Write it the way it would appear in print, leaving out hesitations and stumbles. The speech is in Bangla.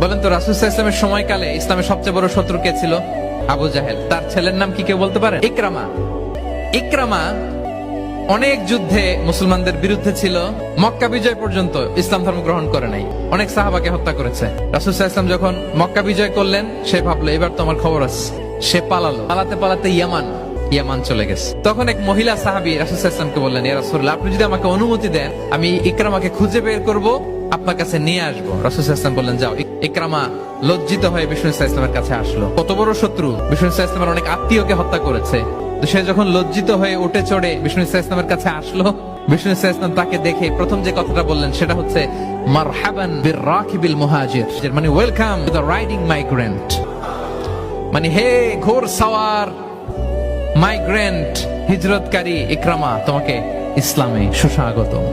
বলেন তো রাসূল সাল্লাল্লাহু আলাইহি ওয়াসাল্লামের সময়কালে ইসলামের সবচেয়ে বড় শত্রু কে ছিল? আবু জাহেল। তার ছেলের নাম কি কেউ বলতে পারেন? ইকরামা। ইকরামা অনেক যুদ্ধে মুসলমানদের বিরুদ্ধে ছিল, মক্কা বিজয় পর্যন্ত ইসলাম ধর্ম গ্রহণ করে নাই, অনেক সাহাবাকে হত্যা করেছে। রাসূল সাল্লাল্লাহু আলাইহি ওয়াসাল্লাম যখন মক্কা বিজয় করলেন, সে ভাবলো এবার তো আমার খবর আছে। সে পালালো, পালাতে পালাতে ইয়ামান চলে গেছে। তখন এক মহিলা সাহাবী রাসূল সাল্লাল্লাহু আলাইহি ওয়াসাল্লামকে বললেন, ইয়া রাসূলুল্লাহ, আপনি যদি আমাকে অনুমতি দেন, আমি ইকরামাকে খুঁজে বের করব, আপনার কাছে নিয়ে আসবো। রাসূল সাল্লাল্লাহু আলাইহি ওয়াসাল্লাম বললেন, যাও। ইকরামা লজ্জিত হয়ে বিষ্ণু সাল্লাল্লাহু আলাইহি ওয়াসাল্লামের কাছে আসলো। কত বড় শত্রু, বিষ্ণু সাল্লাল্লাহু আলাইহি ওয়াসাল্লামের অনেক আত্মীয়কে হত্যা করেছে। তো সে যখন লজ্জিত হয়ে উঠে চড়ে বিষ্ণু সাল্লাল্লাহু আলাইহি ওয়াসাল্লামের কাছে আসলো, বিষ্ণু সাল্লাল্লাহু আলাইহি ওয়াসাল্লাম তাকে দেখে প্রথম যে কথাটা বললেন সেটা হচ্ছে মারহাবান বির-রাকিবিল মুহাজির, মানে welcome to the riding migrant, মানে হে ঘোর সাওয়ার মাইগ্রেন্ট হিজরতকারী ইকরামা, তোমাকে ইসলামে সুস্বাগতম।